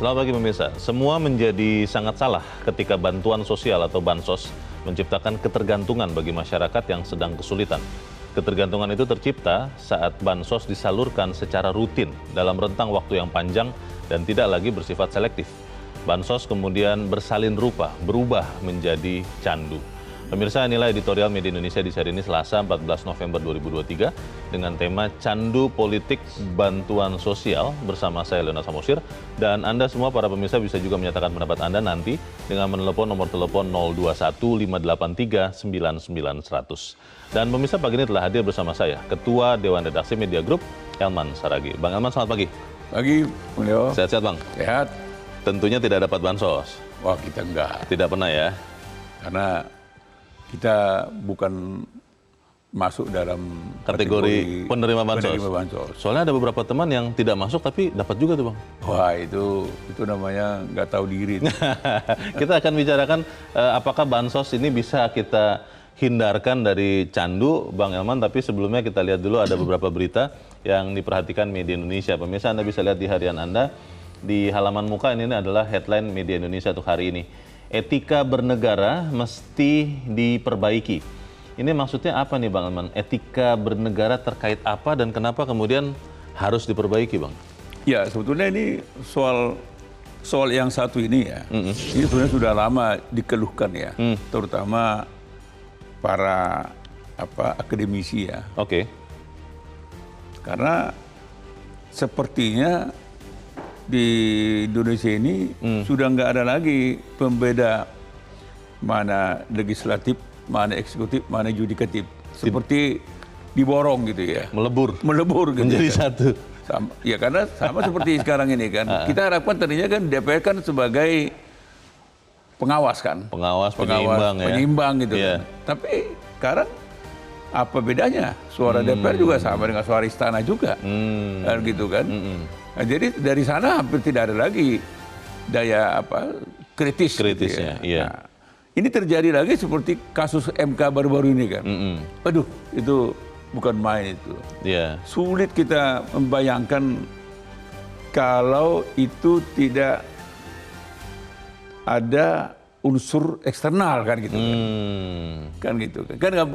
Selamat pagi pemirsa. Semua menjadi sangat salah ketika bantuan sosial atau bansos menciptakan ketergantungan bagi masyarakat yang sedang kesulitan. Ketergantungan itu tercipta saat bansos disalurkan secara rutin dalam rentang waktu yang panjang dan tidak lagi bersifat selektif. Bansos kemudian bersalin rupa, berubah menjadi candu. Pemirsa, inilah editorial Media Indonesia di hari ini Selasa 14 November 2023 dengan tema Candu Politik Bantuan Sosial bersama saya Leona Samosir, dan Anda semua para pemirsa bisa juga menyatakan pendapat Anda nanti dengan menelepon nomor telepon 021 583 9900. Dan pemirsa, pagi ini telah hadir bersama saya Ketua Dewan Redaksi Media Group Elman Saragih. Bang Elman, selamat pagi. Pagi, Bang Leo. Sehat-sehat Bang? Sehat. Tentunya tidak dapat bansos. Wah, kita enggak. Tidak pernah ya? Karena kita bukan masuk dalam kategori penerima bansos. Soalnya ada beberapa teman yang tidak masuk tapi dapat juga tuh Bang. Wah, itu namanya nggak tahu diri. Kita akan bicarakan apakah bansos ini bisa kita hindarkan dari candu, Bang Elman. Tapi sebelumnya kita lihat dulu ada beberapa berita yang diperhatikan Media Indonesia. Pemirsa, Anda bisa lihat di harian Anda di halaman muka ini adalah headline Media Indonesia untuk hari ini. Etika bernegara mesti diperbaiki. Ini maksudnya apa nih Bang Elman? Etika bernegara terkait apa dan kenapa kemudian harus diperbaiki Bang? Ya, sebetulnya ini soal yang satu ini ya. Ini sebenarnya sudah lama dikeluhkan ya. Terutama para akademisi ya. Oke. Karena sepertinya di Indonesia ini sudah nggak ada lagi pembeda mana legislatif, mana eksekutif, mana yudikatif. Seperti diborong gitu ya. Melebur gitu. Menjadi satu. Sama, ya karena sama seperti sekarang ini kan. Kita harapkan tadinya kan DPR kan sebagai pengawas kan. Pengawas penyeimbang ya. Penyeimbang gitu kan. Tapi sekarang apa bedanya? Suara DPR juga sama dengan suara istana juga. Kan gitu kan. Nah, jadi dari sana hampir tidak ada lagi daya kritisnya. Gitu ya. Iya. Nah, ini terjadi lagi seperti kasus MK baru-baru ini kan. Aduh, itu bukan main itu. Iya. Sulit kita membayangkan kalau itu tidak ada unsur eksternal kan gitu kan gitu kan nggak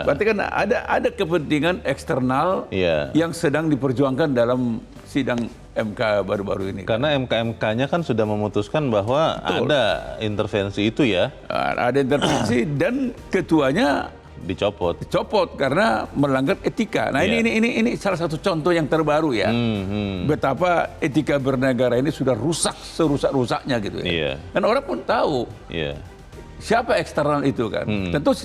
berarti kan ada kepentingan eksternal yang sedang diperjuangkan dalam sidang MK baru-baru ini karena MK-MK-nya kan sudah memutuskan bahwa ada intervensi itu ya, ada intervensi dan ketuanya dicopot karena melanggar etika. Nah ini salah satu contoh yang terbaru ya. Betapa etika bernegara ini sudah rusak serusak-rusaknya gitu ya. Dan orang pun tahu siapa eksternal itu kan. Tentu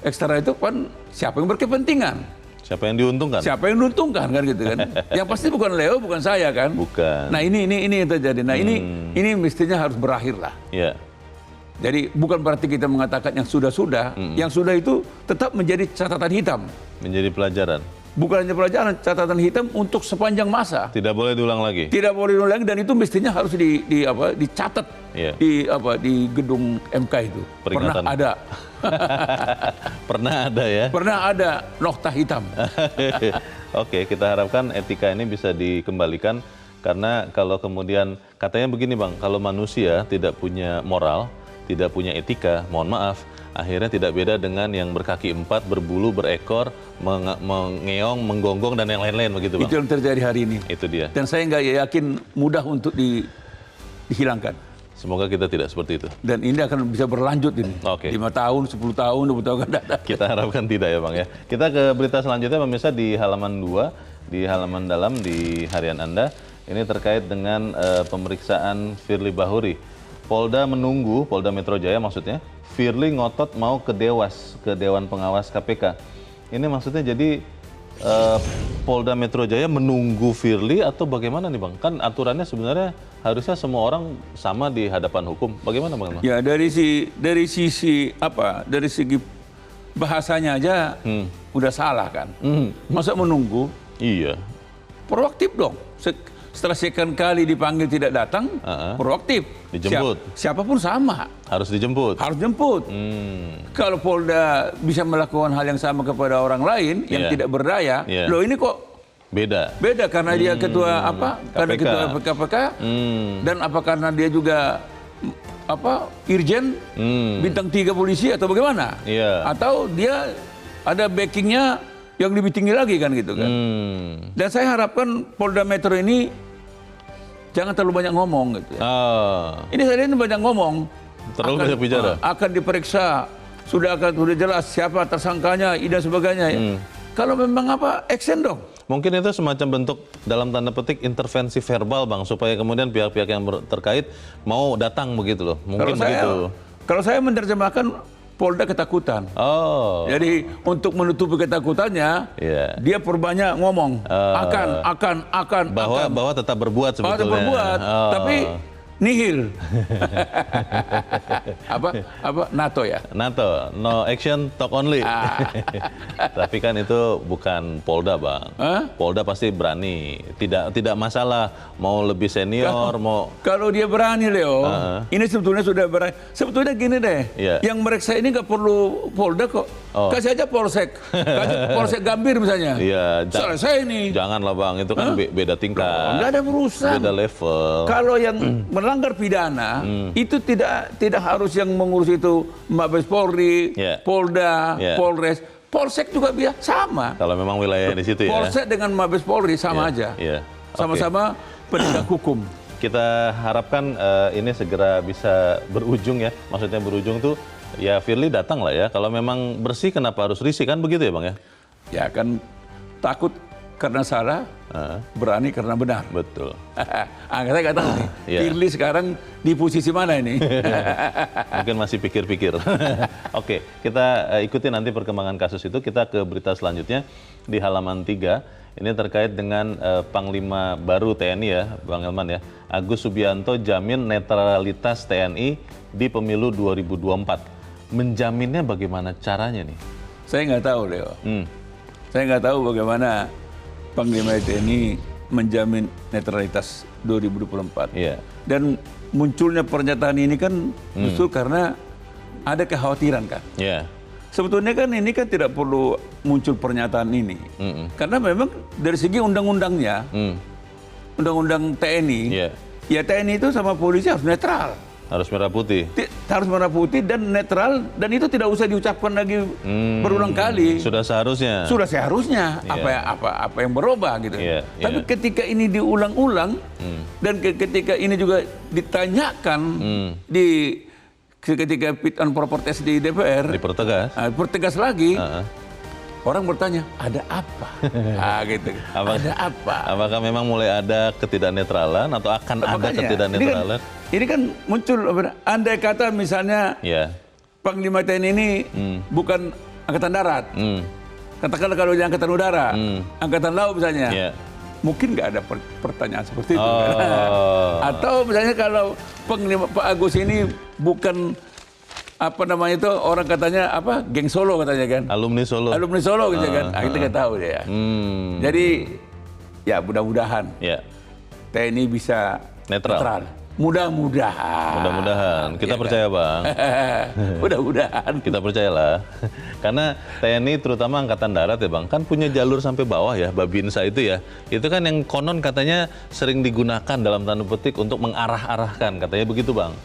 eksternal itu kan siapa yang berkepentingan. Siapa yang diuntungkan? Siapa yang diuntungkan kan gitu kan. Yang pasti bukan Leo, bukan saya kan. Bukan. Nah ini yang terjadi. Nah ini mestinya harus berakhir lah. Iya. Jadi bukan berarti kita mengatakan yang sudah-sudah, yang sudah itu tetap menjadi catatan hitam. Menjadi pelajaran. Bukan hanya pelajaran, catatan hitam untuk sepanjang masa. Tidak boleh diulang lagi. Tidak boleh diulang lagi dan itu mestinya harus dicatat di gedung MK itu. Peringatan. Pernah ada. Pernah ada ya. Pernah ada nokta hitam. Oke, kita harapkan etika ini bisa dikembalikan karena kalau kemudian katanya begini Bang, kalau manusia tidak punya moral, tidak punya etika, mohon maaf, akhirnya tidak beda dengan yang berkaki empat, berbulu, berekor, mengeong, menggonggong, dan yang lain-lain begitu Bang. Itu yang terjadi hari ini. Itu dia. Dan saya nggak yakin mudah untuk dihilangkan. Semoga kita tidak seperti itu. Dan ini akan bisa berlanjut ini. 5 tahun, 10 tahun, 20 tahun akan datang. Kita harapkan tidak ya Bang ya. Kita ke berita selanjutnya pemirsa di halaman 2, di halaman dalam di harian Anda. Ini terkait dengan pemeriksaan Firly Bahuri. Polda menunggu, Polda Metro Jaya maksudnya, Firly ngotot mau ke Dewan Pengawas KPK. Ini maksudnya jadi Polda Metro Jaya menunggu Firly atau bagaimana nih Bang? Kan aturannya sebenarnya harusnya semua orang sama di hadapan hukum. Bagaimana Bang? Ya dari sisi bahasanya aja udah salah kan. Masa menunggu? Iya. Proaktif dong. Setelah sekian kali dipanggil tidak datang, proaktif. Dijemput. Siapapun sama. Harus dijemput. Harus jemput. Kalau Polda bisa melakukan hal yang sama kepada orang lain yang tidak berdaya, loh ini kok Beda karena dia ketua apa? Karena ketua KPK. Dan apa karena dia juga irjen bintang 3 polisi atau bagaimana? Atau dia ada backingnya yang lebih tinggi lagi kan gitu kan? Dan saya harapkan Polda Metro ini jangan terlalu banyak ngomong gitu. Ini saya ini banyak ngomong. Terlalu banyak bicara. Akan diperiksa, sudah jelas siapa tersangkanya, dan sebagainya. Kalau memang action dong. Mungkin itu semacam bentuk dalam tanda petik intervensi verbal, Bang, supaya kemudian pihak-pihak yang terkait mau datang begitu loh. Mungkin begitu. Kalau saya menerjemahkan Polda ketakutan. Jadi untuk menutupi ketakutannya, dia perbanyak ngomong. Akan. Bahwa tetap berbuat sebetulnya. Tetap berbuat, tapi nihil. NATO ya? NATO, no action, talk only. Tapi kan itu bukan Polda, Bang. Polda pasti berani. Tidak masalah mau lebih senior, Kalau dia berani, Leo, ini sebetulnya sudah berani. Sebetulnya gini deh, yang mereksa ini nggak perlu Polda kok. Kasih aja Polsek. Kasih Polsek Gambir misalnya. Selesai ini. Janganlah, Bang, itu kan beda tingkat. Nggak ada urusan. Beda level. Kalau yang melanggar pidana, itu tidak harus yang mengurus itu Mabes Polri, Polda, Polres, Polsek juga sama. Kalau memang wilayah di situ ya. Polsek dengan Mabes Polri sama aja. Sama-sama penegak hukum. Kita harapkan ini segera bisa berujung ya. Maksudnya berujung tuh ya Firly datang lah ya. Kalau memang bersih kenapa harus risih, kan begitu ya, Bang ya? Ya kan takut karena salah, berani karena benar. Betul. Saya nggak tahu nih, Firly sekarang di posisi mana ini? Mungkin masih pikir-pikir. Oke, kita ikuti nanti perkembangan kasus itu. Kita ke berita selanjutnya di halaman 3. Ini terkait dengan Panglima baru TNI ya, Bang Elman ya. Agus Subianto jamin netralitas TNI di pemilu 2024. Menjaminnya bagaimana caranya nih? Saya nggak tahu, Leo. Saya nggak tahu bagaimana Panglima TNI menjamin netralitas 2024. Dan munculnya pernyataan ini kan justru karena ada kekhawatiran kan. Sebetulnya kan ini kan tidak perlu muncul pernyataan ini. Karena memang dari segi undang-undangnya, undang-undang TNI, ya TNI itu sama polisi harus netral. Harus merah putih. Harus merah putih dan netral, dan itu tidak usah diucapkan lagi berulang kali. Sudah seharusnya. Sudah seharusnya. Apa yang berubah gitu. Tapi ketika ini diulang-ulang dan ketika ini juga ditanyakan ketika fit and proper test di DPR, dipertegas lagi. Orang bertanya, ada apa? Gitu. Ada apa? Apakah memang mulai ada ketidaknetralan atau akan ada ketidaknetralan? Ini kan muncul, andai kata misalnya Panglima TNI ini bukan Angkatan Darat, katakanlah kalau di Angkatan Udara, Angkatan Laut misalnya, mungkin nggak ada pertanyaan seperti itu. Atau misalnya kalau Panglima Pak Agus ini bukan orang katanya geng Solo katanya kan, alumni Solo gitu kan, kita nggak tahu dia. Jadi ya mudah-mudahan TNI bisa netral. Mudah-mudahan. Kita percaya, Bang. Mudah-mudahan. Kita percayalah. Karena TNI terutama Angkatan Darat ya, Bang, kan punya jalur sampai bawah ya, Babinsa itu ya. Itu kan yang konon katanya sering digunakan dalam tanda petik untuk mengarah-arahkan, katanya begitu, Bang.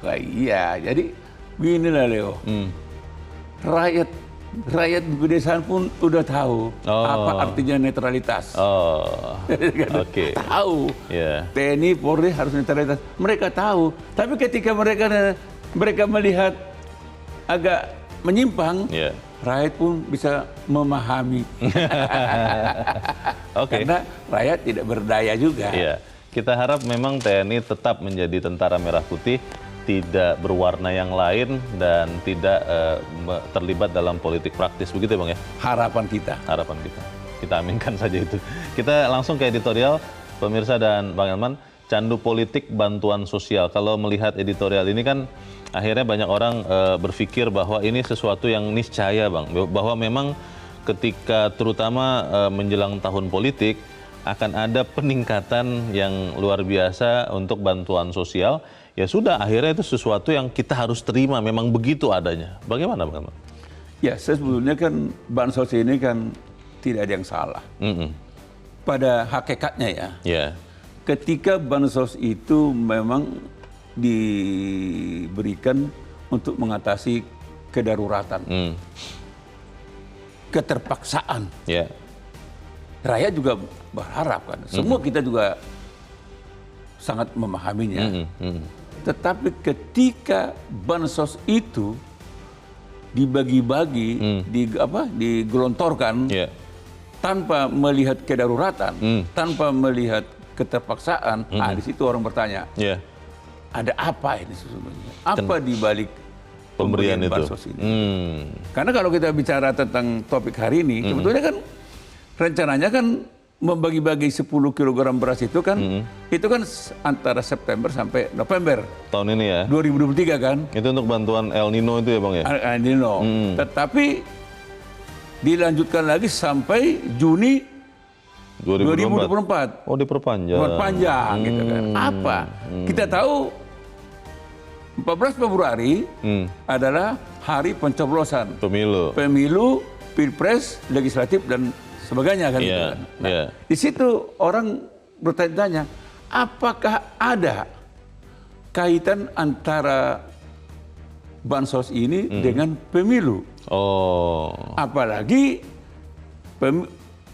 Iya, jadi beginilah, Leo. Rakyat di pedesaan pun udah tahu apa artinya netralitas. Oke. Tahu. TNI, Polri harus netralitas. Mereka tahu. Tapi ketika mereka melihat agak menyimpang, rakyat pun bisa memahami. Karena rakyat tidak berdaya juga. Kita harap memang TNI tetap menjadi tentara merah putih, tidak berwarna yang lain dan tidak terlibat dalam politik praktis, begitu ya, Bang ya? Harapan kita. Kita aminkan saja itu. Kita langsung ke editorial, pemirsa dan Bang Elman. Candu politik bantuan sosial. Kalau melihat editorial ini kan akhirnya banyak orang berpikir bahwa ini sesuatu yang niscaya, Bang, bahwa memang ketika terutama menjelang tahun politik akan ada peningkatan yang luar biasa untuk bantuan sosial. Ya sudah, akhirnya itu sesuatu yang kita harus terima, memang begitu adanya. Bagaimana, Bang? Ya, sebetulnya kan bansos ini kan tidak ada yang salah. pada hakikatnya ya, ketika bansos itu memang diberikan untuk mengatasi kedaruratan, keterpaksaan. Rakyat juga berharap kan, semua kita juga sangat memahaminya. Tetapi ketika bansos itu dibagi-bagi, digelontorkan tanpa melihat kedaruratan, tanpa melihat keterpaksaan, di situ orang bertanya, ada apa ini sesungguhnya? Apa di balik pemberian bansos ini? Karena kalau kita bicara tentang topik hari ini, sebetulnya kan rencananya kan membagi-bagi 10 kg beras itu kan antara September sampai November tahun ini ya, 2023 kan. Itu untuk bantuan El Nino itu ya Bang ya? El Nino. Tetapi dilanjutkan lagi sampai Juni 2024. Oh, diperpanjang. Diperpanjang gitu kan. Apa? Kita tahu 14 Februari adalah hari pencoblosan. Pemilu, Pilpres, legislatif dan sebagainya kan. Di situ orang bertanya-tanya, apakah ada kaitan antara bansos ini dengan pemilu? Apalagi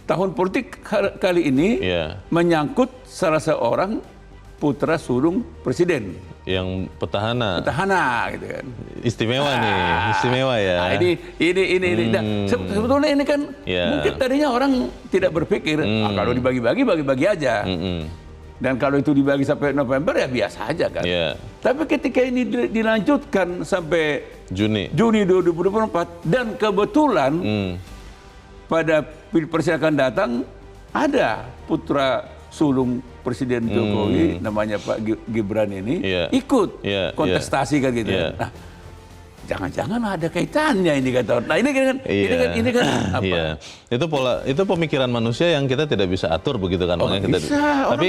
tahun politik kali ini menyangkut salah seorang putra sulung presiden. Yang petahana gitu kan. Istimewa ya. Ini. Sebetulnya ini kan mungkin tadinya orang tidak berpikir kalau dibagi-bagi aja. Dan kalau itu dibagi sampai November ya biasa aja kan. Tapi ketika ini dilanjutkan sampai Juni 2024 dan kebetulan pada Pilpres yang akan datang ada putra sulung Presiden Jokowi namanya Pak Gibran ini ikut kontestasi kan gitu. Nah, jangan-jangan ada kaitannya ini kata. Nah, ini kan apa? Itu pemikiran manusia yang kita tidak bisa atur begitu kan.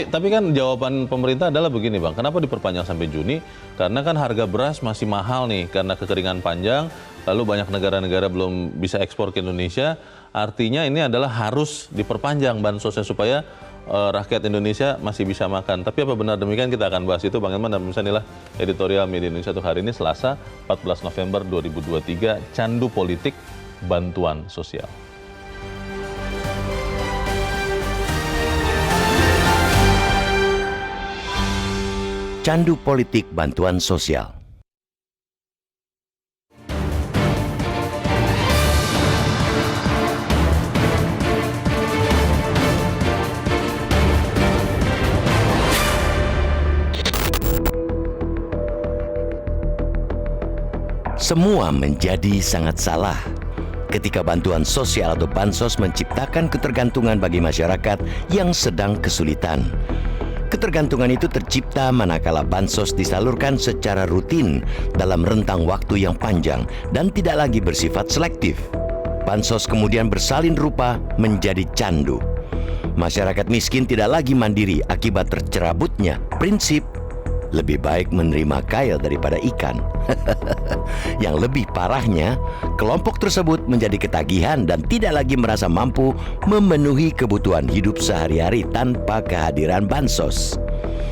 Tapi kan jawaban pemerintah adalah begini Bang, kenapa diperpanjang sampai Juni? Karena kan harga beras masih mahal nih karena kekeringan panjang, lalu banyak negara-negara belum bisa ekspor ke Indonesia. Artinya ini adalah harus diperpanjang bansosnya supaya rakyat Indonesia masih bisa makan. Tapi apa benar demikian? Kita akan bahas itu Bang Elman, dan inilah editorial Media Indonesia untuk hari ini Selasa 14 November 2023, Candu Politik Bantuan Sosial. Candu Politik Bantuan Sosial. Semua menjadi sangat salah ketika bantuan sosial atau bansos menciptakan ketergantungan bagi masyarakat yang sedang kesulitan. Ketergantungan itu tercipta manakala bansos disalurkan secara rutin dalam rentang waktu yang panjang dan tidak lagi bersifat selektif. Bansos kemudian bersalin rupa menjadi candu. Masyarakat miskin tidak lagi mandiri akibat tercerabutnya prinsip lebih baik menerima kail daripada ikan. Yang lebih parahnya, kelompok tersebut menjadi ketagihan dan tidak lagi merasa mampu memenuhi kebutuhan hidup sehari-hari tanpa kehadiran bansos.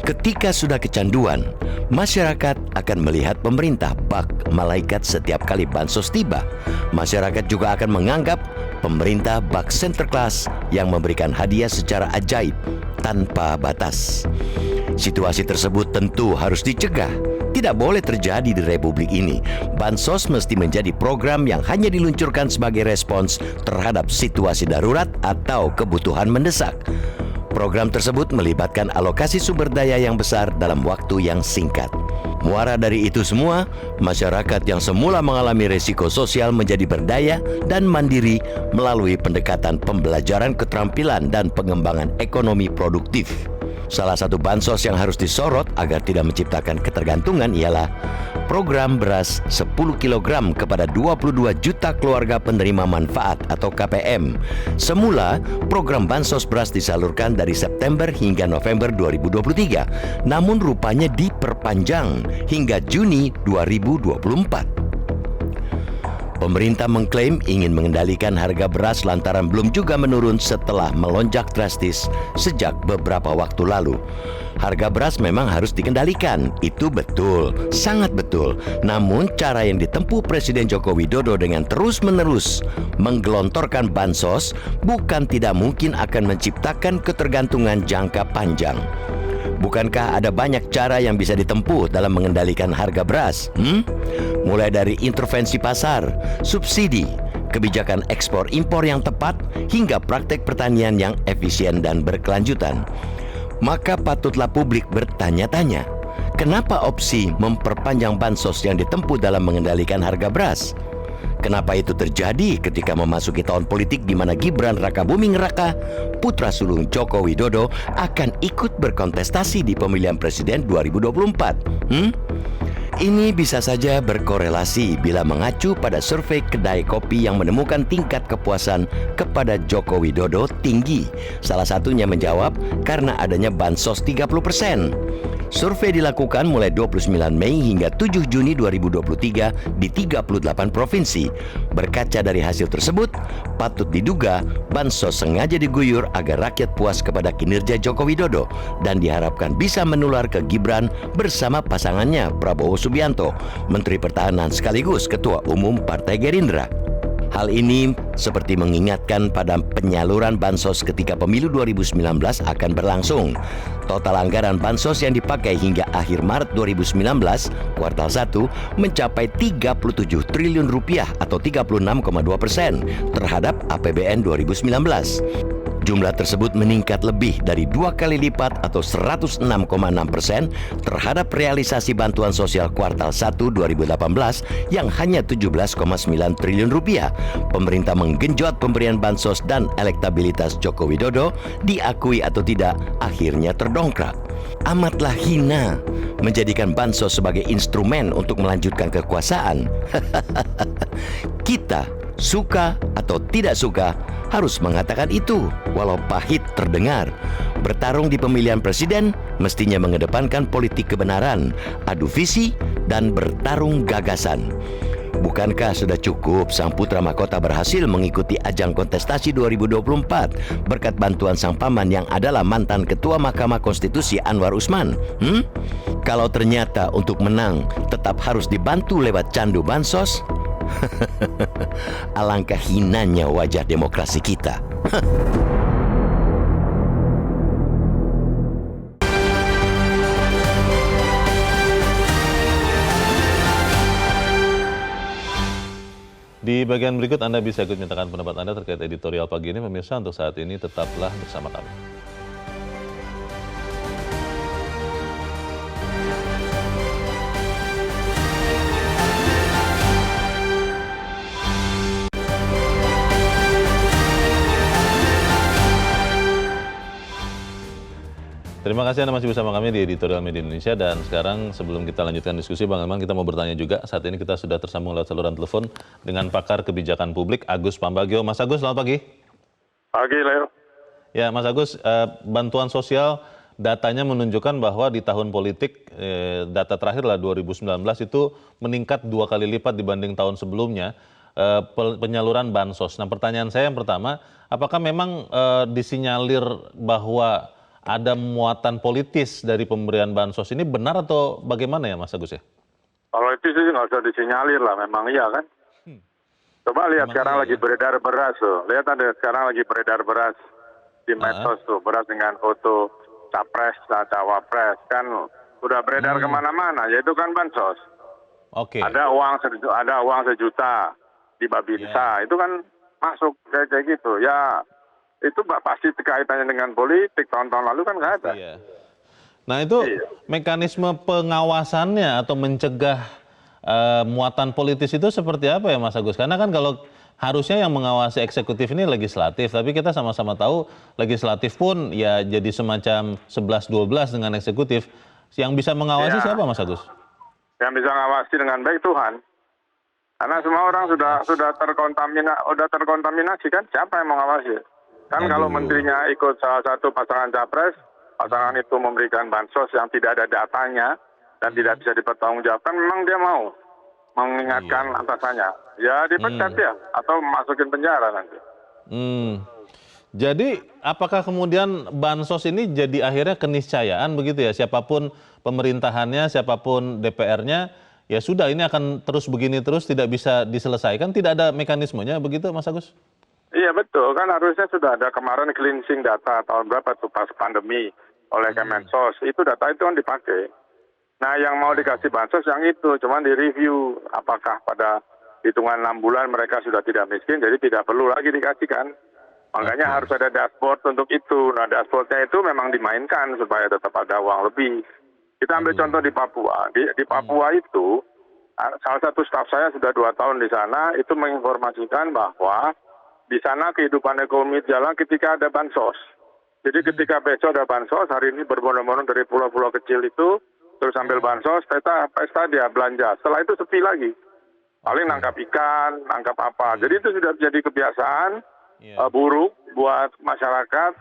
Ketika sudah kecanduan, masyarakat akan melihat pemerintah bak malaikat setiap kali bansos tiba. Masyarakat juga akan menganggap pemerintah bak Sinterklas yang memberikan hadiah secara ajaib tanpa batas. Situasi tersebut tentu harus dicegah. Tidak boleh terjadi di Republik ini. Bansos mesti menjadi program yang hanya diluncurkan sebagai respons terhadap situasi darurat atau kebutuhan mendesak. Program tersebut melibatkan alokasi sumber daya yang besar dalam waktu yang singkat. Muara dari itu semua, masyarakat yang semula mengalami resiko sosial menjadi berdaya dan mandiri melalui pendekatan pembelajaran keterampilan dan pengembangan ekonomi produktif. Salah satu bansos yang harus disorot agar tidak menciptakan ketergantungan ialah program beras 10 kg kepada 22 juta keluarga penerima manfaat atau KPM. Semula, program bansos beras disalurkan dari September hingga November 2023, namun rupanya diperpanjang hingga Juni 2024. Pemerintah mengklaim ingin mengendalikan harga beras lantaran belum juga menurun setelah melonjak drastis sejak beberapa waktu lalu. Harga beras memang harus dikendalikan, itu betul, sangat betul. Namun cara yang ditempuh Presiden Joko Widodo dengan terus-menerus menggelontorkan bansos bukan tidak mungkin akan menciptakan ketergantungan jangka panjang. Bukankah ada banyak cara yang bisa ditempuh dalam mengendalikan harga beras? Mulai dari intervensi pasar, subsidi, kebijakan ekspor impor yang tepat, hingga praktek pertanian yang efisien dan berkelanjutan. Maka patutlah publik bertanya-tanya, kenapa opsi memperpanjang bansos yang ditempuh dalam mengendalikan harga beras? Kenapa itu terjadi ketika memasuki tahun politik di mana Gibran Rakabuming Raka, putra sulung Joko Widodo, akan ikut berkontestasi di pemilihan presiden 2024? Ini bisa saja berkorelasi bila mengacu pada survei kedai kopi yang menemukan tingkat kepuasan kepada Joko Widodo tinggi. Salah satunya menjawab karena adanya bansos 30%. Survei dilakukan mulai 29 Mei hingga 7 Juni 2023 di 38 provinsi. Berkaca dari hasil tersebut, patut diduga bansos sengaja diguyur agar rakyat puas kepada kinerja Joko Widodo dan diharapkan bisa menular ke Gibran bersama pasangannya Prabowo Subianto, Menteri Pertahanan sekaligus Ketua Umum Partai Gerindra. Hal ini seperti mengingatkan pada penyaluran bansos ketika pemilu 2019 akan berlangsung. Total anggaran bansos yang dipakai hingga akhir Maret 2019, kuartal 1, mencapai 37 triliun rupiah atau 36,2% terhadap APBN 2019. Jumlah tersebut meningkat lebih dari 2 kali lipat atau 106,6% terhadap realisasi bantuan sosial kuartal 1 2018 yang hanya 17,9 triliun rupiah. Pemerintah menggenjot pemberian bansos dan elektabilitas Joko Widodo, diakui atau tidak, akhirnya terdongkrak. Amatlah hina menjadikan bansos sebagai instrumen untuk melanjutkan kekuasaan. Kita suka atau tidak suka harus mengatakan itu, walau pahit terdengar. Bertarung di pemilihan presiden mestinya mengedepankan politik kebenaran, adu visi, dan bertarung gagasan. Bukankah sudah cukup sang putra mahkota berhasil mengikuti ajang kontestasi 2024 berkat bantuan sang paman yang adalah mantan Ketua Mahkamah Konstitusi Anwar Usman? Kalau ternyata untuk menang tetap harus dibantu lewat candu bansos, alangkah hinanya wajah demokrasi kita. Di bagian berikut Anda bisa ikut menyatakan pendapat Anda terkait editorial pagi ini. Pemirsa, untuk saat ini tetaplah bersama kami. Terima kasih Anda masih bersama kami di Editorial Media Indonesia, dan sekarang sebelum kita lanjutkan diskusi, Bang Elman, kita mau bertanya juga. Saat ini kita sudah tersambung lewat saluran telepon dengan pakar kebijakan publik Agus Pambagio. Mas Agus, selamat pagi. Pagi, Leo. Ya, Mas Agus, bantuan sosial datanya menunjukkan bahwa di tahun politik, data terakhir lah 2019 itu meningkat 2 kali lipat dibanding tahun sebelumnya, penyaluran bansos. Nah, pertanyaan saya yang pertama, apakah memang disinyalir bahwa ada muatan politis dari pemberian bansos ini, benar atau bagaimana ya Mas Agus ya? Kalau itu sih nggak usah disinyalir lah, memang iya kan. Coba lihat memang sekarang iya, lagi beredar beras tuh. Lihat ada sekarang lagi beredar beras di medsos tuh, beras dengan foto capres, cawapres, kan udah beredar kemana-mana, yaitu kan bansos. Oke. Ada uang sejuta di Babinsa, itu kan masuk kayak gitu ya. Itu pasti kaitannya dengan politik, tahun-tahun lalu kan nggak ada. Iya. Nah itu mekanisme pengawasannya atau mencegah muatan politis itu seperti apa ya Mas Agus? Karena kan kalau harusnya yang mengawasi eksekutif ini legislatif, tapi kita sama-sama tahu legislatif pun ya jadi semacam 11-12 dengan eksekutif. Yang bisa mengawasi siapa Mas Agus? Yang bisa mengawasi dengan baik Tuhan. Karena semua orang sudah terkontaminasi kan, siapa yang mengawasi? Kan kalau menterinya ikut salah satu pasangan capres, pasangan itu memberikan bansos yang tidak ada datanya dan tidak bisa dipertanggungjawabkan, memang dia mau. mengingatkan atasannya. Ya dipecat ya, atau masukin penjara nanti. Jadi apakah kemudian bansos ini jadi akhirnya keniscayaan begitu ya, siapapun pemerintahannya, siapapun DPR-nya, ya sudah ini akan terus begini terus, tidak bisa diselesaikan, tidak ada mekanismenya begitu Mas Agus? Iya betul, kan harusnya sudah ada kemarin cleansing data tahun berapa tuh pas pandemi oleh Kemensos, itu data itu kan dipakai. Nah yang mau dikasih bansos yang itu, cuman direview apakah pada hitungan 6 bulan mereka sudah tidak miskin, jadi tidak perlu lagi dikasihkan. Makanya harus ada dashboard untuk itu. Nah dashboardnya itu memang dimainkan supaya tetap ada uang lebih. Kita ambil contoh di Papua. Di Papua itu, salah satu staf saya sudah 2 tahun di sana, itu menginformasikan bahwa di sana kehidupan ekonomi jalan ketika ada bansos. Jadi ketika besok ada bansos, hari ini berbondong-bondong dari pulau-pulau kecil itu, terus ambil bansos, pesta dia belanja. Setelah itu sepi lagi. Paling nangkap ikan, nangkap apa. Jadi itu sudah jadi kebiasaan buruk buat masyarakat,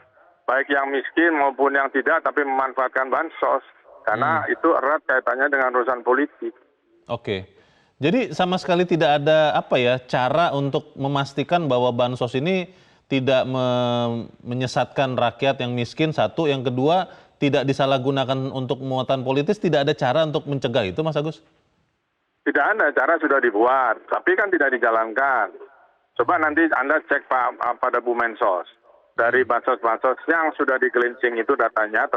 baik yang miskin maupun yang tidak, tapi memanfaatkan bansos. Karena itu erat kaitannya dengan urusan politik. Oke. Jadi sama sekali tidak ada cara untuk memastikan bahwa bansos ini tidak menyesatkan rakyat yang miskin, satu. Yang kedua, tidak disalahgunakan untuk muatan politis, tidak ada cara untuk mencegah itu, Mas Agus? Tidak ada, cara sudah dibuat, tapi kan tidak dijalankan. Coba nanti Anda cek pada Bu Mensos. Dari bansos-bansos yang sudah di cleansing itu datanya,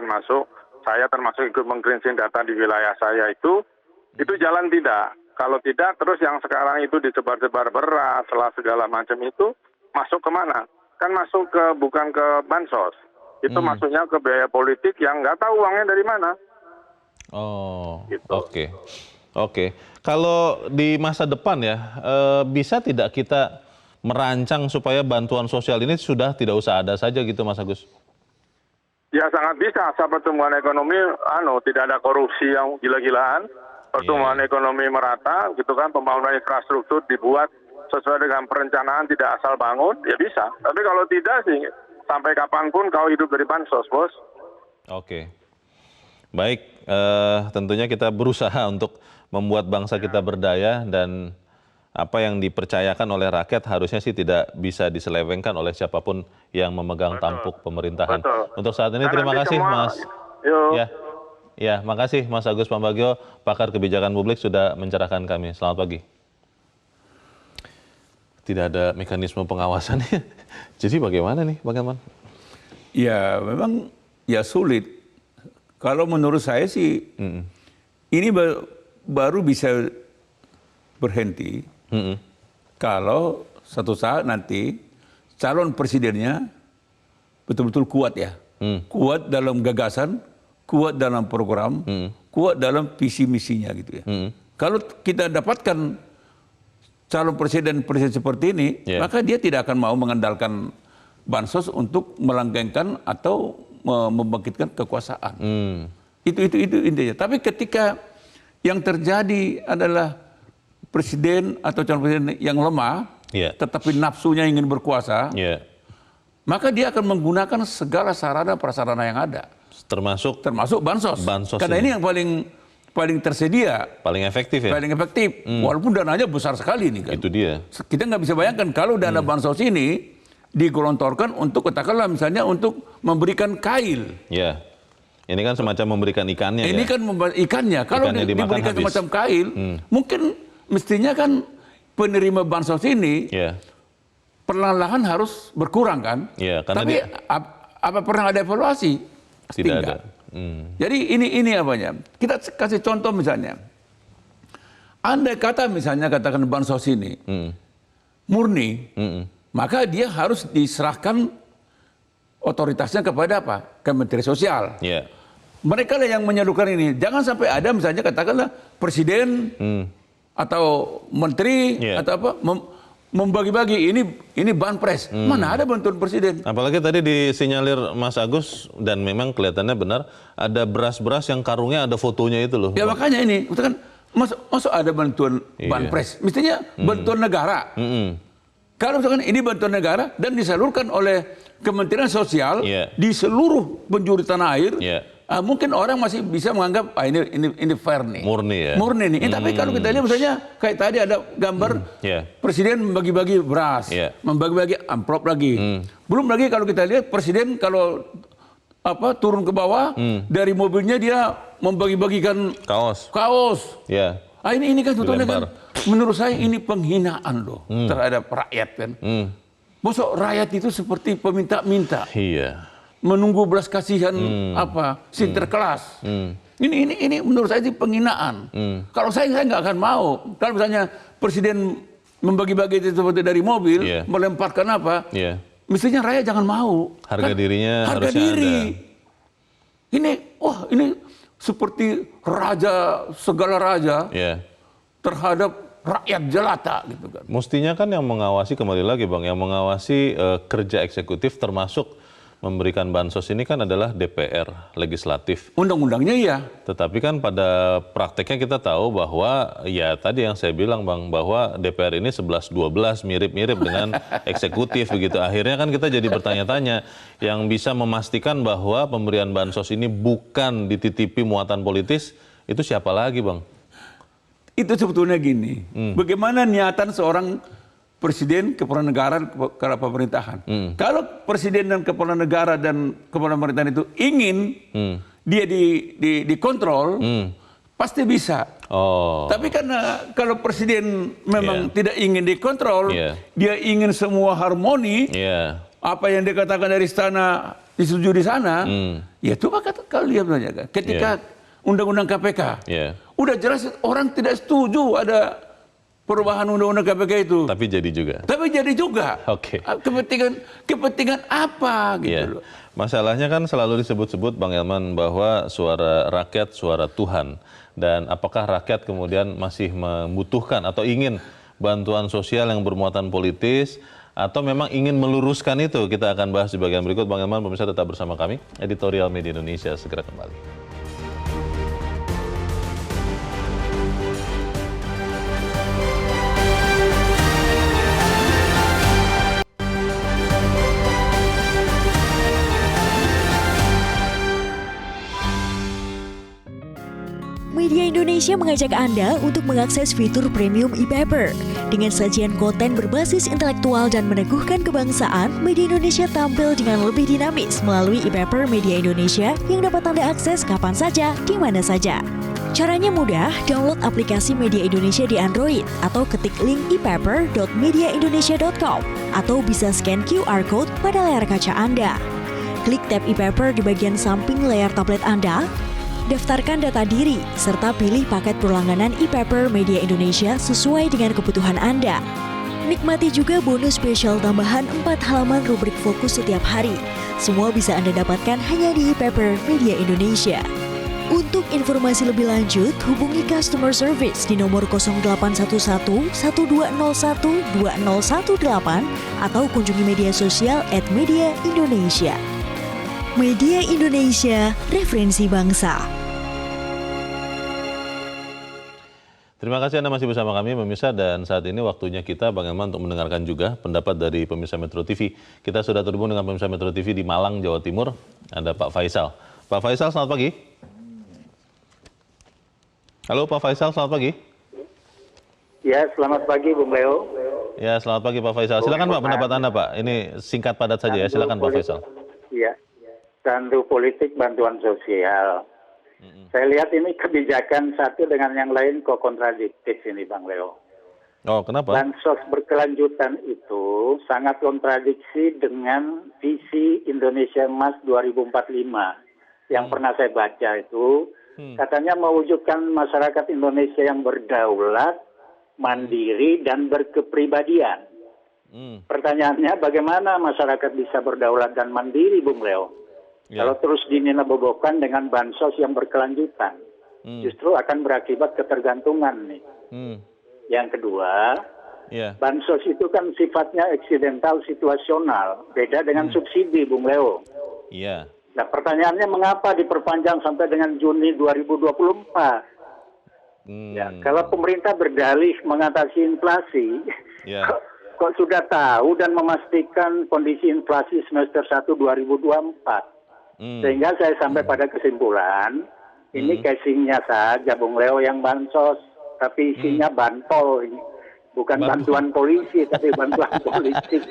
saya termasuk ikut meng-cleansing data di wilayah saya itu jalan tidak. Kalau tidak, terus yang sekarang itu disebar-sebar beras, segala macam itu, masuk kemana? Kan masuk bukan ke bansos. Itu masuknya ke biaya politik yang nggak tahu uangnya dari mana. Oh, gitu. Oke. Kalau di masa depan ya, bisa tidak kita merancang supaya bantuan sosial ini sudah tidak usah ada saja gitu Mas Agus? Ya sangat bisa, asal pertumbuhan ekonomi tidak ada korupsi yang gila-gilaan, pertumbuhan ekonomi merata gitu kan, pembangunan infrastruktur dibuat sesuai dengan perencanaan, tidak asal bangun, ya bisa. Tapi kalau tidak sih, sampai kapanpun kau hidup dari bansos, Bos. Oke. Baik, tentunya kita berusaha untuk membuat bangsa kita berdaya, dan apa yang dipercayakan oleh rakyat harusnya sih tidak bisa diselewengkan oleh siapapun yang memegang tampuk pemerintahan. Betul. Untuk saat ini terima kasih Mas. Ya, makasih Mas Agus Pambagio, pakar kebijakan publik sudah mencerahkan kami. Selamat pagi. Tidak ada mekanisme pengawasannya. Jadi bagaimana nih, Bang Elman? Ya, memang ya sulit. Kalau menurut saya sih ini baru bisa berhenti kalau satu saat nanti calon presidennya betul-betul kuat ya. Kuat dalam gagasan, kuat dalam program, kuat dalam visi misinya gitu ya. Kalau kita dapatkan calon presiden seperti ini, maka dia tidak akan mau mengandalkan bansos untuk melanggengkan atau membangkitkan kekuasaan. Itu intinya. Tapi ketika yang terjadi adalah presiden atau calon presiden yang lemah, tetapi nafsunya ingin berkuasa, maka dia akan menggunakan segala sarana prasarana yang ada, termasuk bansos. Karena ini yang paling tersedia, paling efektif ya. Paling efektif, walaupun dananya besar sekali ini kan. Itu dia. Kita nggak bisa bayangkan kalau dana bansos ini digelontorkan untuk katakanlah misalnya untuk memberikan kail. Ya. Ini kan semacam memberikan ikannya. Ini kan ikannya. Kalau diberikan semacam kail, mungkin mestinya kan penerima bansos ini perlahan-lahan harus berkurang kan. Tapi apa pernah ada evaluasi? Tidak ada. Jadi ini apanya? Kita kasih contoh misalnya. Andai kata misalnya katakan bansos ini murni, maka dia harus diserahkan otoritasnya kepada apa? Kementerian Sosial. Mereka lah yang menyalurkan ini. Jangan sampai ada misalnya katakanlah presiden atau menteri atau apa membagi-bagi ini banpres. Mana ada bantuan presiden? Apalagi tadi disinyalir Mas Agus, dan memang kelihatannya benar, ada beras-beras yang karungnya ada fotonya itu loh. Ya makanya ini, kan masuk ada bantuan banpres. Mestinya bantuan negara. Kalau misalkan ini bantuan negara dan disalurkan oleh Kementerian Sosial di seluruh penjuru tanah air, Mungkin orang masih bisa menganggap ini fair nih. Murni ya. Murni nih. Tapi kalau kita lihat misalnya kayak tadi ada gambar presiden membagi-bagi beras, membagi-bagi amplop lagi. Belum lagi kalau kita lihat presiden kalau turun ke bawah dari mobilnya dia membagi-bagikan kaos. Ya. Ini kan sebetulnya kan menurut saya ini penghinaan loh terhadap rakyat kan. Bosok rakyat itu seperti peminta-minta. Iya. Menunggu belas kasihan sinterklas. Ini menurut saya itu penghinaan. Kalau saya nggak akan mau. Kalau misalnya presiden membagi-bagi itu seperti dari mobil, melemparkan mestinya rakyat jangan mau. Harga dirinya harga harusnya diri. ada. Ini seperti raja, segala raja terhadap rakyat jelata gitu kan. Mestinya kan yang mengawasi, kembali lagi Bang, yang mengawasi kerja eksekutif termasuk memberikan bansos ini kan adalah DPR, legislatif. Undang-undangnya iya. Tetapi kan pada prakteknya kita tahu bahwa ya tadi yang saya bilang Bang, bahwa DPR ini 11-12 mirip-mirip dengan eksekutif begitu. Akhirnya kan kita jadi bertanya-tanya, yang bisa memastikan bahwa pemberian bansos ini bukan dititipi muatan politis, itu siapa lagi Bang? Itu sebetulnya gini, bagaimana niatan seorang presiden, kepala negara, kepala pemerintahan. Kalau presiden dan kepala negara dan kepala pemerintahan itu ingin dia dikontrol, pasti bisa. Tapi karena kalau presiden memang tidak ingin dikontrol, dia ingin semua harmoni, apa yang dikatakan dari istana disetujui di sana, ya coba kalau lihat saja kan. Ketika undang-undang KPK, udah jelas orang tidak setuju ada perubahan undang-undang KPK itu. Tapi jadi juga. Oke. Kepentingan apa gitu loh. Masalahnya kan selalu disebut-sebut Bang Elman bahwa suara rakyat, suara Tuhan. Dan apakah rakyat kemudian masih membutuhkan atau ingin bantuan sosial yang bermuatan politis, atau memang ingin meluruskan itu? Kita akan bahas di bagian berikut. Bang Elman, pemirsa tetap bersama kami. Editorial Media Indonesia segera kembali. Media Indonesia mengajak Anda untuk mengakses fitur premium e-paper. Dengan sajian konten berbasis intelektual dan meneguhkan kebangsaan, Media Indonesia tampil dengan lebih dinamis melalui e-paper Media Indonesia yang dapat Anda akses kapan saja, di mana saja. Caranya mudah, download aplikasi Media Indonesia di Android atau ketik link e-paper.mediaindonesia.com atau bisa scan QR Code pada layar kaca Anda. Klik tab e-paper di bagian samping layar tablet Anda, daftarkan data diri, serta pilih paket berlangganan e-paper Media Indonesia sesuai dengan kebutuhan Anda. Nikmati juga bonus spesial tambahan 4 halaman rubrik fokus setiap hari. Semua bisa Anda dapatkan hanya di e-paper Media Indonesia. Untuk informasi lebih lanjut, hubungi customer service di nomor 0811 1201 2018 atau kunjungi media sosial @Media Indonesia. Media Indonesia, referensi bangsa. Terima kasih Anda masih bersama kami pemirsa, dan saat ini waktunya kita Bang Elman untuk mendengarkan juga pendapat dari pemirsa Metro TV. Kita sudah terhubung dengan pemirsa Metro TV di Malang, Jawa Timur. Ada Pak Faisal. Pak Faisal, selamat pagi. Halo Pak Faisal, selamat pagi. Ya, selamat pagi Bung Leo. Ya, selamat pagi Pak Faisal. Silakan Pak pendapat Anda Pak. Ini singkat padat saja ya, silakan Pak Faisal. Iya, candu politik bantuan sosial. Saya lihat ini kebijakan satu dengan yang lain kok kontradiktif ini Bang Leo. Oh, kenapa? Bansos berkelanjutan itu sangat kontradiksi dengan visi Indonesia Emas 2045 yang pernah saya baca itu. Katanya mewujudkan masyarakat Indonesia yang berdaulat, mandiri, dan berkepribadian. Pertanyaannya, bagaimana masyarakat bisa berdaulat dan mandiri, Bung Leo? Kalau terus dininabobokan dengan bansos yang berkelanjutan, justru akan berakibat ketergantungan nih. Yang kedua, bansos itu kan sifatnya eksidental situasional, beda dengan subsidi, Bung Leo. Nah, pertanyaannya mengapa diperpanjang sampai dengan Juni 2024? Ya, kalau pemerintah berdalih mengatasi inflasi, kok sudah tahu dan memastikan kondisi inflasi semester 1 2024? Sehingga saya sampai pada kesimpulan, ini casingnya saja Bung Leo yang bansos, tapi isinya bantol ini. Bukan bantuan polisi, tapi bantuan politik.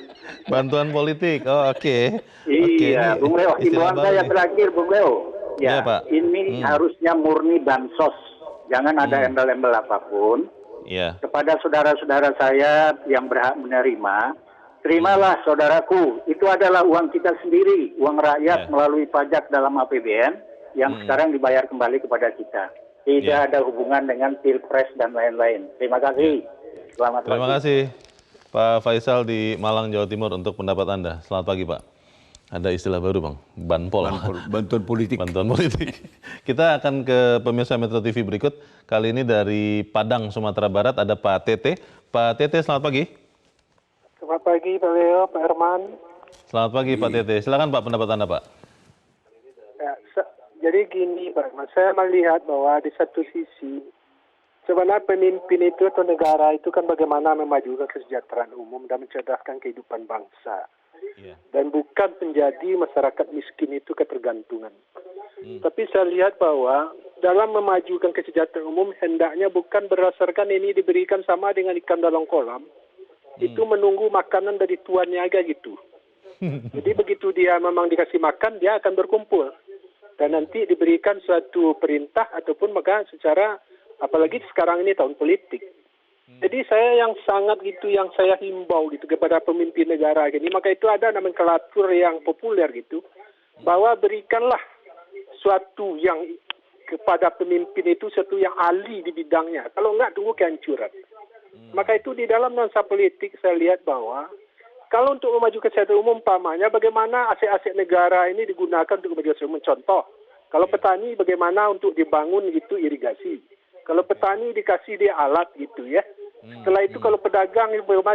Bantuan politik, oh oke. Iya, Bung Leo, himbauan saya terakhir, Bung Leo. Ya, Iya, Pak. ini harusnya murni bansos. Jangan ada embel-embel apapun. Iya. Kepada saudara-saudara saya yang berhak menerima, terimalah saudaraku, itu adalah uang kita sendiri, uang rakyat melalui pajak dalam APBN yang sekarang dibayar kembali kepada kita. Tidak ada hubungan dengan pilpres dan lain-lain. Terima kasih. Selamat Terima pagi. kasih Pak Faisal di Malang, Jawa Timur untuk pendapat Anda. Selamat pagi Pak. Ada istilah baru Bang, banpol. Bantuan politik. Bantuan politik. Kita akan ke pemirsa Metro TV berikut. Kali ini dari Padang, Sumatera Barat ada Pak Tete. Pak Tete, selamat pagi. Selamat pagi Pak Leo, Pak Herman. Selamat pagi Pak Tete. Silakan Pak pendapat Anda Pak. Ya, jadi gini Pak Herman, saya melihat bahwa di satu sisi sebenarnya pemimpin itu atau negara itu kan bagaimana memajukan kesejahteraan umum dan mencerdaskan kehidupan bangsa. Dan bukan menjadi masyarakat miskin itu ketergantungan. Tapi saya lihat bahwa dalam memajukan kesejahteraan umum hendaknya bukan berdasarkan ini diberikan sama dengan ikan dalam kolam. Itu menunggu makanan dari tuannya aja gitu. Jadi begitu dia memang dikasih makan, dia akan berkumpul. Dan nanti diberikan suatu perintah ataupun maka secara, apalagi sekarang ini tahun politik. Jadi saya yang sangat gitu, yang saya himbau gitu kepada pemimpin negara ini, maka itu ada nomenklatur yang populer gitu, bahwa berikanlah suatu yang kepada pemimpin itu suatu yang ahli di bidangnya. Kalau enggak tunggu kehancuran. Maka itu di dalam nuansa politik saya lihat bahwa kalau untuk memajukan kesehatan umum umpamanya bagaimana aset-aset negara ini digunakan untuk kemajuan umum. Contoh, kalau petani bagaimana untuk dibangun gitu irigasi. Kalau petani dikasih dia alat gitu ya. Setelah itu kalau pedagang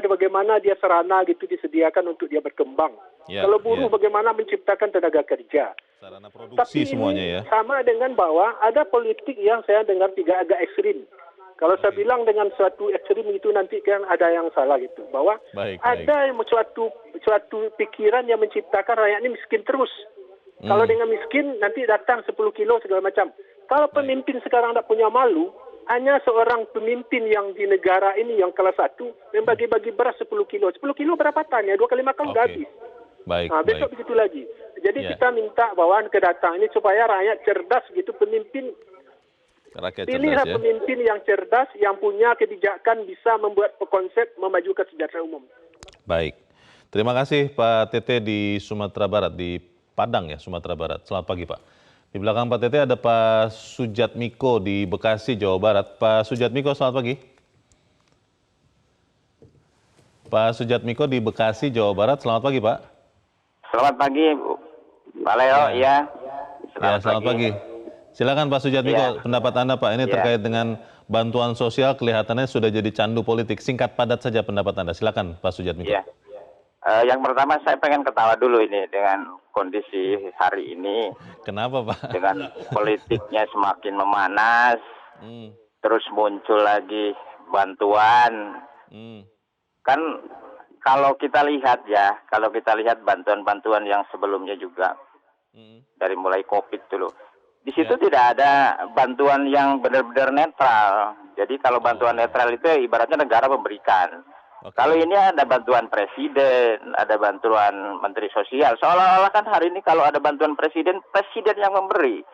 bagaimana dia sarana gitu disediakan untuk dia berkembang. Kalau buruh bagaimana menciptakan tenaga kerja. Sarana produksi Tapi semuanya ini ya. sama dengan bahwa ada politik yang saya dengar agak ekstrim. Kalau saya bilang dengan suatu ekstrim itu nanti kan ada yang salah gitu. Bahwa ada yang suatu pikiran yang menciptakan rakyat ini miskin terus. Kalau dengan miskin nanti datang 10 kilo segala macam. Kalau pemimpin sekarang tidak punya malu, hanya seorang pemimpin yang di negara ini yang kelas 1 membagi-bagi beras 10 kilo. 10 kilo berapa tan ya? 2 kali makan udah habis. Besok begitu lagi. Jadi kita minta bahwa kedatangan ini supaya rakyat cerdas gitu, pemimpin pilihlah pemimpin yang cerdas, yang punya kebijakan bisa membuat konsep memajukan kesejahteraan umum. Baik. Terima kasih Pak Tete di Sumatera Barat, di Padang ya, Sumatera Barat. Selamat pagi Pak. Di belakang Pak Tete ada Pak Sujatmiko di Bekasi, Jawa Barat. Pak Sujatmiko, selamat pagi. Pak Sujatmiko di Bekasi, Jawa Barat. Selamat pagi Pak. Selamat pagi Pak Leo, ya. Selamat pagi. Silakan Pak Sujatmiko, pendapat Anda Pak, ini terkait dengan bantuan sosial kelihatannya sudah jadi candu politik. Singkat padat saja pendapat Anda, silakan Pak Sujatmiko. Ya. Yang pertama saya pengen ketawa dulu ini dengan kondisi hari ini. Kenapa Pak? Dengan politiknya semakin memanas, terus muncul lagi bantuan. Kan kalau kita lihat ya, bantuan-bantuan yang sebelumnya juga, dari mulai COVID dulu. Di situ tidak ada bantuan yang benar-benar netral. Jadi kalau bantuan netral itu ibaratnya negara memberikan. Kalau ini ada bantuan presiden, ada bantuan menteri sosial. Seolah-olah kan hari ini kalau ada bantuan presiden, presiden yang memberi.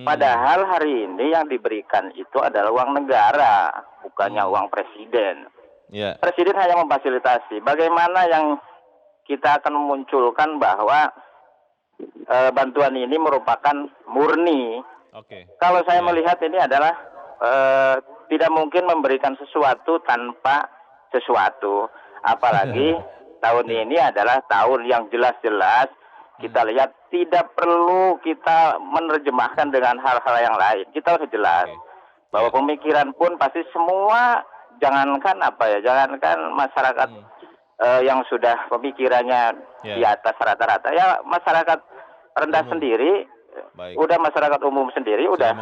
Padahal hari ini yang diberikan itu adalah uang negara, bukannya uang presiden. Presiden hanya memfasilitasi. Bagaimana yang kita akan memunculkan bahwa bantuan ini merupakan murni. Kalau saya melihat ini adalah tidak mungkin memberikan sesuatu tanpa sesuatu. Apalagi tahun ini adalah tahun yang jelas-jelas kita lihat tidak perlu kita menerjemahkan dengan hal-hal yang lain. Kita harus jelas bahwa pemikiran pun pasti semua, jangankan masyarakat yang sudah pemikirannya di atas rata-rata, ya masyarakat rendah sendiri, udah masyarakat umum sendiri udah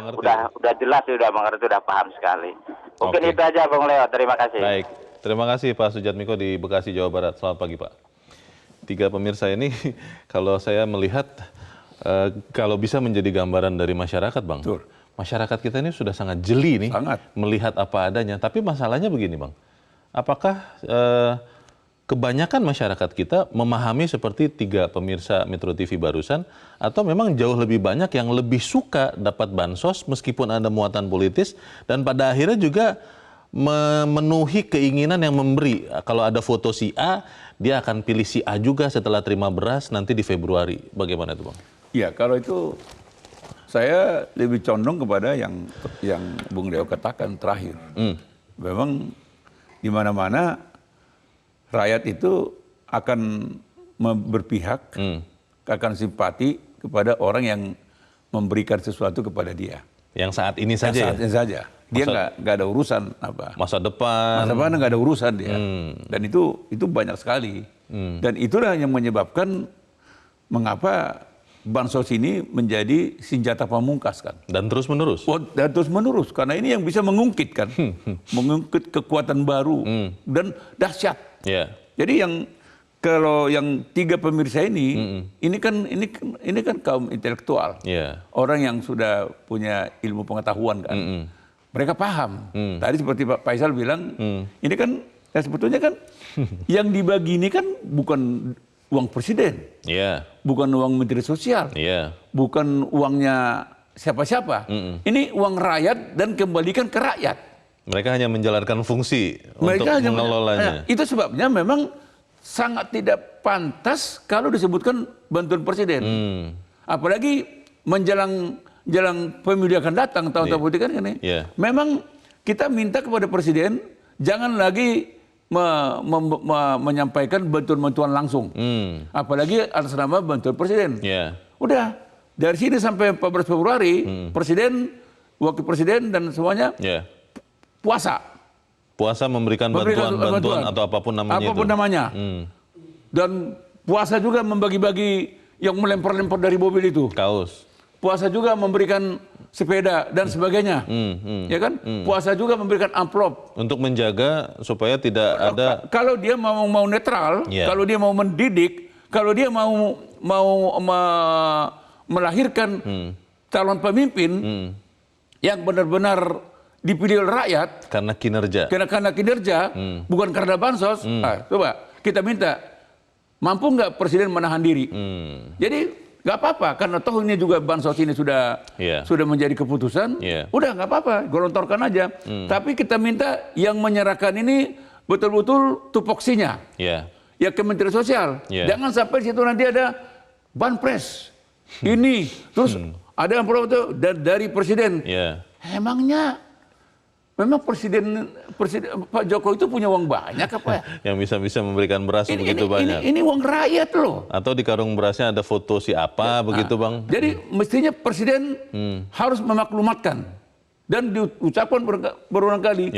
jelas, udah mengerti, udah paham sekali. Mungkin itu aja Bung Leo, terima kasih. Baik, terima kasih Pak Sujatmiko di Bekasi, Jawa Barat. Selamat pagi Pak. Tiga pemirsa ini kalau saya melihat kalau bisa menjadi gambaran dari masyarakat, Bang. Betul. Masyarakat kita ini sudah sangat jeli nih, melihat apa adanya. Tapi masalahnya begini, Bang. Apakah kebanyakan masyarakat kita memahami seperti 3 pemirsa Metro TV barusan, atau memang jauh lebih banyak yang lebih suka dapat bansos meskipun ada muatan politis, dan pada akhirnya juga memenuhi keinginan yang memberi. Kalau ada foto si A, dia akan pilih si A juga setelah terima beras nanti di Februari. Bagaimana itu, Bang? Ya, kalau itu saya lebih condong kepada yang Bung Deo katakan terakhir. Memang di mana-mana rakyat itu akan berpihak, akan simpati kepada orang yang memberikan sesuatu kepada dia. Yang saat ini saja. Saat ini saja. Dia nggak ada urusan apa. Masa depan. Masa depan nggak ada urusan dia. Dan itu banyak sekali. Dan itulah yang menyebabkan mengapa bansos ini menjadi senjata pamungkas kan. Dan terus menerus. Dan terus menerus, karena ini yang bisa mengungkit kan, mengungkit kekuatan baru dan dahsyat. Jadi kalau yang 3 pemirsa ini kan kaum intelektual, orang yang sudah punya ilmu pengetahuan kan. Mereka paham. Tadi seperti Pak Faisal bilang, ini kan sebetulnya kan yang dibagi ini kan bukan uang presiden, bukan uang Menteri Sosial, bukan uangnya siapa-siapa. Ini uang rakyat dan kembalikan ke rakyat. Mereka hanya menjalankan fungsi untuk mengelolanya. Itu sebabnya memang sangat tidak pantas kalau disebutkan bantuan presiden. Apalagi menjelang pemilu akan datang, tahun-tahun politik kan ini. Memang kita minta kepada presiden jangan lagi menyampaikan bantuan-bantuan langsung. Apalagi atas nama bantuan presiden. Udah, dari sini sampai 14 Februari, presiden, wakil presiden, dan semuanya puasa. Puasa memberikan bantuan atau apapun namanya. Apapun namanya. Dan puasa juga membagi-bagi yang melempar-lempar dari mobil itu. Kaos. Puasa juga memberikan sepeda dan sebagainya, ya kan? Puasa juga memberikan amplop untuk menjaga supaya tidak ada. Kalau dia mau netral, kalau dia mau mendidik, kalau dia mau melahirkan calon pemimpin yang benar-benar dipilih oleh rakyat karena kinerja, bukan karena bansos. Coba kita minta, mampu nggak presiden menahan diri? Jadi nggak apa-apa, karena toh ini juga bansos ini sudah menjadi keputusan. Udah nggak apa-apa, gelontorkan aja. Tapi kita minta yang menyerahkan ini betul-betul tupoksinya. Ya ke Menteri Sosial. Jangan sampai situ nanti ada banpres. Ini terus ada yang dari presiden. Emangnya memang presiden Pak Jokowi itu punya uang banyak apa ya? Yang bisa memberikan beras begitu banyak. Ini uang rakyat loh. Atau di karung berasnya ada foto si apa begitu, Bang? Jadi mestinya presiden harus memaklumatkan dan diucapkan berulang kali.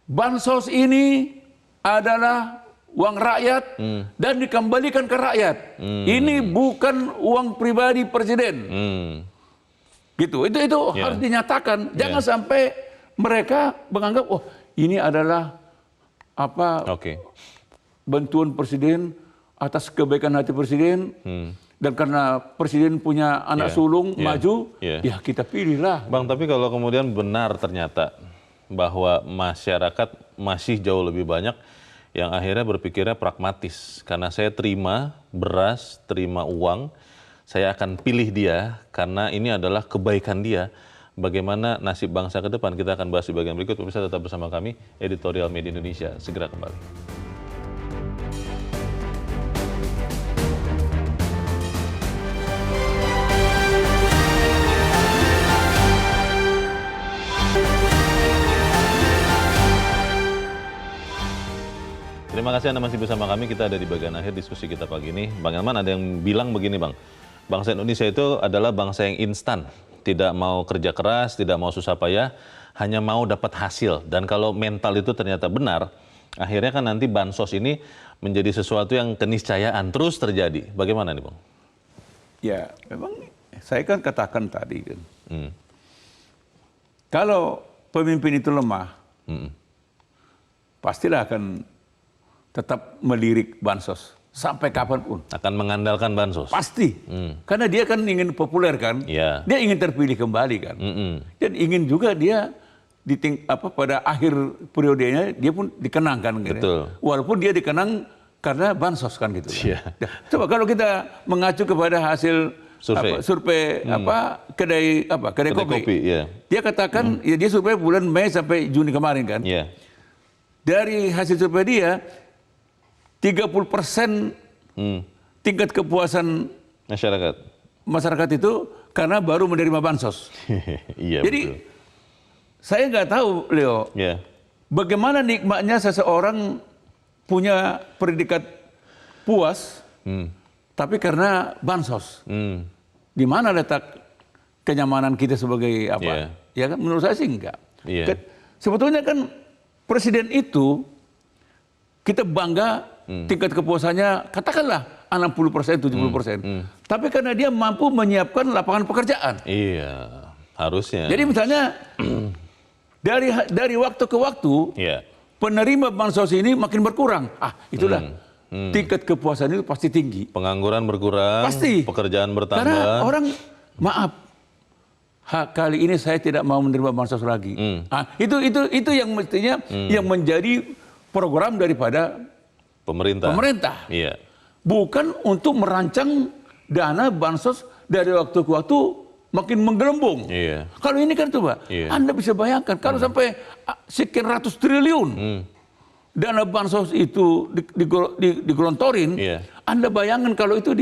Bansos ini adalah uang rakyat dan dikembalikan ke rakyat. Ini bukan uang pribadi presiden. Gitu. Itu harus dinyatakan. Jangan sampai mereka menganggap, oh ini adalah bantuan presiden atas kebaikan hati presiden, dan karena presiden punya anak sulung maju, ya kita pilihlah. Bang, tapi kalau kemudian benar ternyata bahwa masyarakat masih jauh lebih banyak yang akhirnya berpikirnya pragmatis, karena saya terima beras, terima uang, saya akan pilih dia karena ini adalah kebaikan dia. Bagaimana nasib bangsa ke depan? Kita akan bahas di bagian berikut. Pemirsa tetap bersama kami, Editorial Media Indonesia. Segera kembali. Terima kasih Anda masih bersama kami. Kita ada di bagian akhir diskusi kita pagi ini. Bang Elman, ada yang bilang begini, Bang. Bangsa Indonesia itu adalah bangsa yang instan. Tidak mau kerja keras, tidak mau susah payah, hanya mau dapat hasil. Dan kalau mental itu ternyata benar, akhirnya kan nanti bansos ini menjadi sesuatu yang keniscayaan terus terjadi. Bagaimana nih, Bang? Ya, memang saya kan katakan tadi kan, kalau pemimpin itu lemah, pastilah akan tetap melirik bansos. sampai kapanpun. Akan mengandalkan bansos. Pasti. Karena dia kan ingin populer kan. Iya. Dia ingin terpilih kembali kan. Dan ingin juga dia pada akhir periodenya dia pun dikenang kan. Gitu. Betul. Walaupun dia dikenang karena bansos kan gitu. Kan. Iya. Coba kalau kita mengacu kepada hasil survei kedai kopi. Iya. Dia katakan ya dia survei bulan Mei sampai Juni kemarin kan. Iya. Dari hasil survei dia 30% tingkat kepuasan masyarakat itu karena baru menerima bansos. Iya. Jadi betul. Saya nggak tahu, Leo, bagaimana nikmatnya seseorang punya predikat puas, tapi karena bansos. Di mana letak kenyamanan kita sebagai apa? Ya kan, menurut saya sih enggak. Sebetulnya kan presiden itu kita bangga tingkat kepuasannya katakanlah 60%, 70%. Tapi karena dia mampu menyiapkan lapangan pekerjaan. Iya, harusnya. Jadi misalnya dari waktu ke waktu penerima bansos ini makin berkurang. Itulah tingkat kepuasan itu pasti tinggi. Pengangguran berkurang, pasti. Pekerjaan bertambah. Karena orang maaf, kali ini saya tidak mau menerima bansos lagi. Itu yang mestinya yang menjadi program daripada pemerintah. Iya. Bukan untuk merancang dana bansos dari waktu ke waktu makin menggelembung. Iya. Kalau ini kan coba, Anda bisa bayangkan kalau sampai sekian ratus triliun dana bansos itu digelontorin, Anda bayangkan kalau itu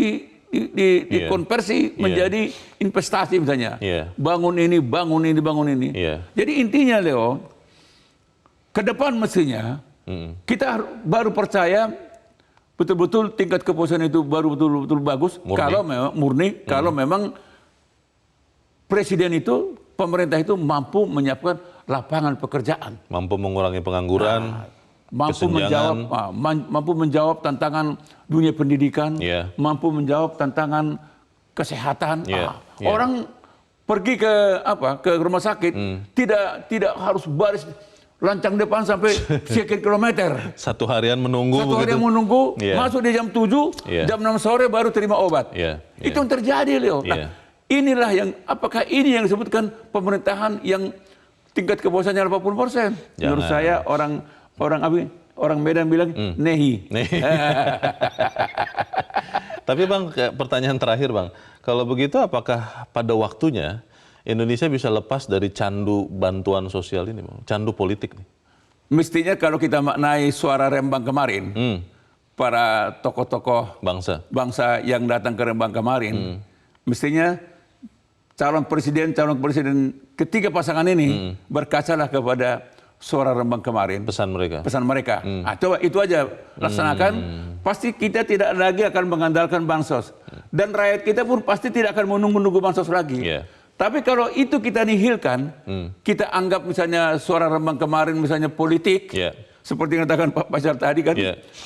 dikonversi menjadi investasi misalnya. Bangun ini, bangun ini, bangun ini. Jadi intinya Leo, ke depan mestinya kita baru percaya betul-betul tingkat kepuasan itu baru betul-betul bagus kalau memang murni, kalau memang presiden itu, pemerintah itu mampu menyiapkan lapangan pekerjaan, mampu mengurangi pengangguran, mampu menjawab tantangan dunia pendidikan, mampu menjawab tantangan kesehatan. Orang pergi ke rumah sakit tidak harus baris lancang depan sampai sekian kilometer. Satu harian menunggu. Masuk di jam 7, jam 6 sore baru terima obat. Itu yang terjadi, Leo. Inilah yang, apakah ini yang disebutkan pemerintahan yang tingkat kepuasannya 80%? Menurut saya orang Medan bilang nehi. Tapi Bang, pertanyaan terakhir Bang, kalau begitu apakah pada waktunya Indonesia bisa lepas dari candu bantuan sosial ini, Bang? Candu politik nih? Mestinya kalau kita maknai suara Rembang kemarin, para tokoh-tokoh bangsa yang datang ke Rembang kemarin, mestinya calon presiden ketiga pasangan ini berkacalah kepada suara Rembang kemarin. Pesan mereka. Coba itu aja laksanakan. Pasti kita tidak lagi akan mengandalkan bansos. Dan rakyat kita pun pasti tidak akan menunggu-nunggu bansos lagi. Tapi kalau itu kita nihilkan, kita anggap misalnya suara Rembang kemarin misalnya politik, seperti yang katakan Pak Faisal tadi kan,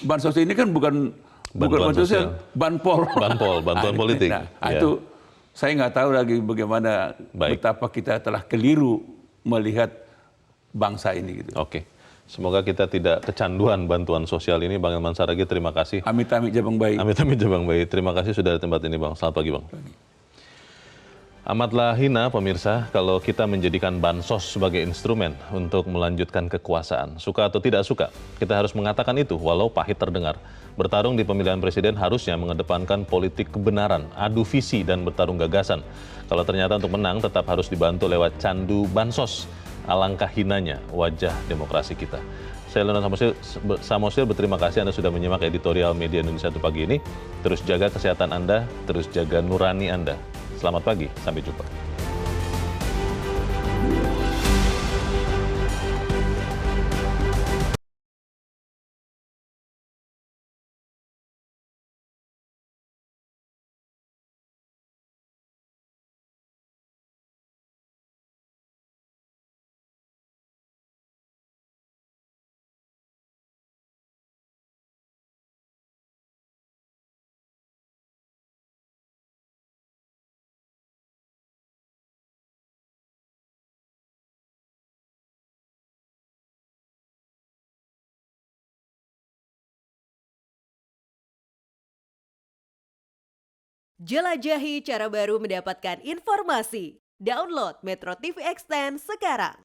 bansos ini kan bukan bantuan sosial, bantuan politik. Itu saya nggak tahu lagi bagaimana betapa kita telah keliru melihat bangsa ini. Gitu. Oke, semoga kita tidak kecanduan bantuan sosial ini. Bang Hilman Saragih, terima kasih. Amit-amit Jabang Bayi. Amit-amit Jabang Bayi. Terima kasih sudah di tempat ini Bang. Selamat pagi Bang. Amatlah hina pemirsa kalau kita menjadikan bansos sebagai instrumen untuk melanjutkan kekuasaan. Suka atau tidak suka, kita harus mengatakan itu walau pahit terdengar. Bertarung di pemilihan presiden harusnya mengedepankan politik kebenaran, adu visi dan bertarung gagasan. Kalau ternyata untuk menang tetap harus dibantu lewat candu bansos. Alangkah hinanya wajah demokrasi kita. Saya Leonard Samosir berterima kasih Anda sudah menyimak editorial Media Indonesia untuk pagi ini. Terus jaga kesehatan Anda, terus jaga nurani Anda. Selamat pagi, sampai jumpa. Jelajahi cara baru mendapatkan informasi. Download Metro TV Extend sekarang.